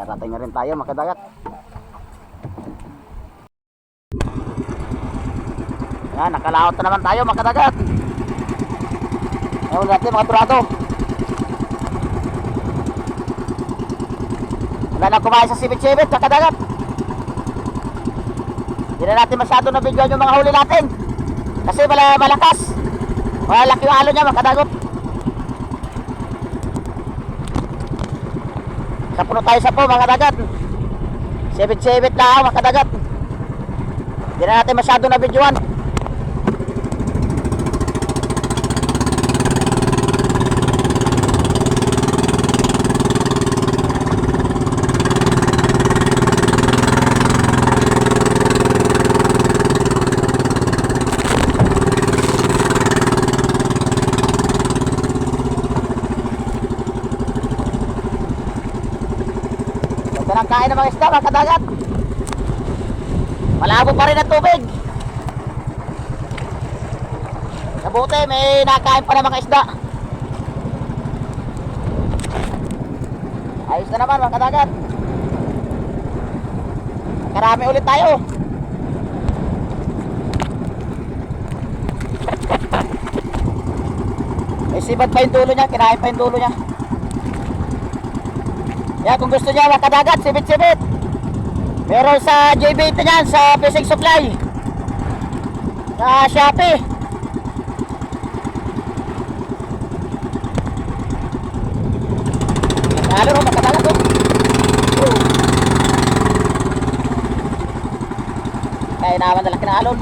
Darating na rin tayo mga kadagat. Yan, nakalaot na naman tayo mga kadagat. Ewan natin mga turado. Wala na kumain sa sibit-sibit mga kadagat. Hindi na natin masyado na videoan yung mga huli natin kasi malakas. Malaki yung halo niya mga kadagot. Sa puno tayo sa po mga kadagat. Sibit-sibit lang mga kadagat. Hindi na natin masyado na videoan. Kain ng mga isda mga kadagat. Malabo pa rin ang tubig. Mabuti may nakain pa ng mga isda. Ayos na naman mga kadagat. Karami ulit tayo. May sibat pa yung dulo niya. Kinain pa yung dulo niya. Yan, kung gusto niya mga kadagat, sibit-sibit. Meron sa JB ito niyan, sa Fishing Supply, sa Shopee. Nalo ro mga kadagat oh. Kaya naman na laki na alon.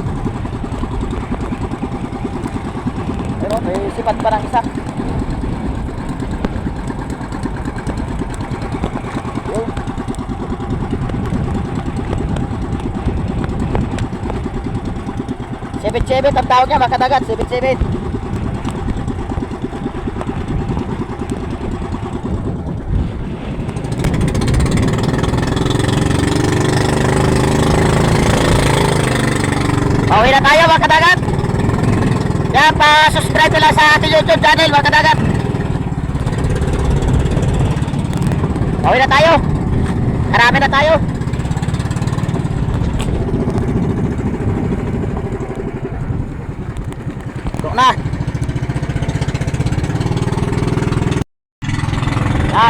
Pero may sipat pa ng isa. Sibit-sibit ang tawag niya mga kadagat, sibit-sibit. Pauwi na tayo mga kadagat. Kaya pa-subscribe nila sa ating YouTube channel mga kadagat. Pauwi na tayo. Marami na tayo. Na.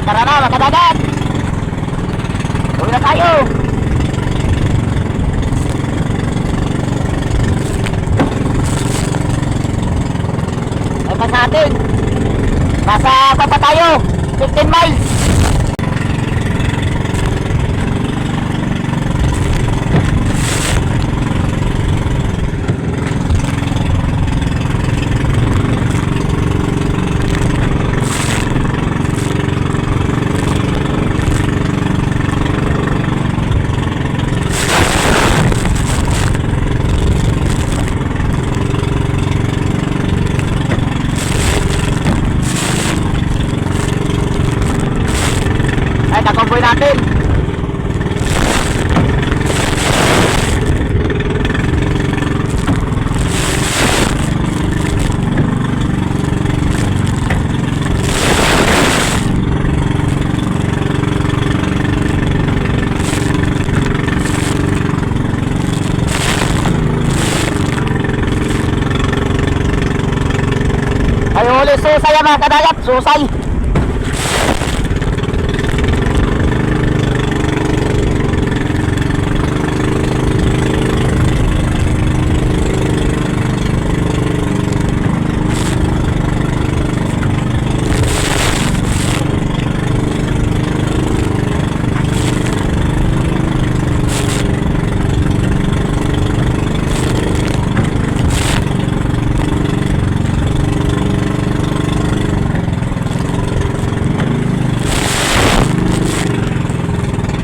Tara na mga kadagat. Uwi na tayo. Ay pa sa atin. Nasa baba tayo 15 miles. Kakomboy natin. Ay huli susay mga kadagat, susay.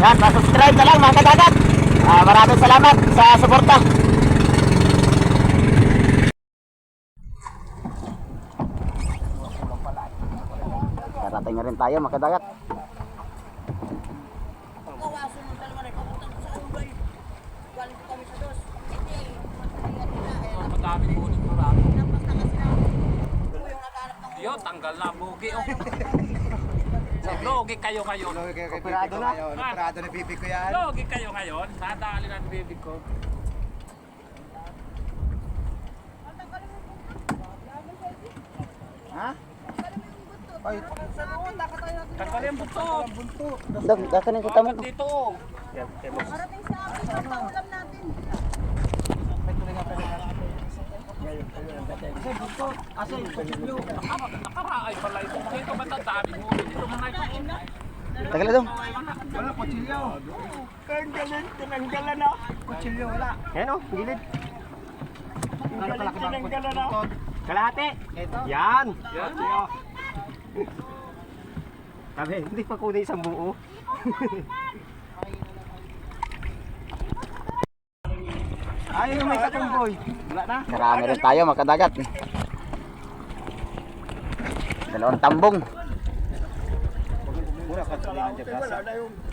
Yan, pa-subscribe na lang mga kadagat. Maraming salamat sa suporta. Darating na rin tayo mga kadagat. Yo, tanggal na bugi oh. Logi kayo ngayon. Operado na. Operado na bibig ko yan. Logi kayo ngayon. Nadali na ang bibig ko. Ha? Ay, Tanggalin ang buntot. Dakanin kita mo. Dito. Parating sa akin, paulam natin. Nakaraay pala ito. Dito matandaan mo. Dito man ito. Tagal na daw. wala kutsilyo. Ang galing, tinanggalan na. Kutsilyo, wala. Yan o, gilid. Ang galing, tinanggalan na. Kalahati. Yan. Sabi, hindi pa kunin isang buo. Ayun yung may katumboy. Wala na. Marami rin tayo mga kadagat. Dalawang tambong. Mura ka tulingan dyan kasi.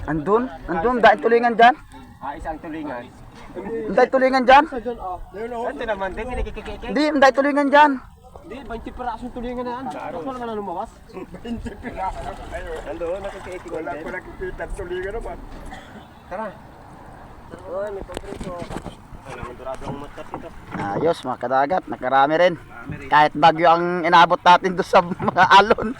Andun, dahil tulingan dyan. Isang tulingan. Dahil tulingan dyan. Ito naman, din kinikikikik. Hindi, dahil tulingan dyan. Hindi, 20 pirasong tulingan na yan. Tapos wala na lumawas. 20 piraso. Nandun, nakikiitig. Wala ko nakikita tulingan naman. Tara. Ay, may kompreso. Wala naman durado ang matat ito. Ayos mga kadagat, nakarami rin. Kahit bagyo ang inabot natin doon sa mga alon.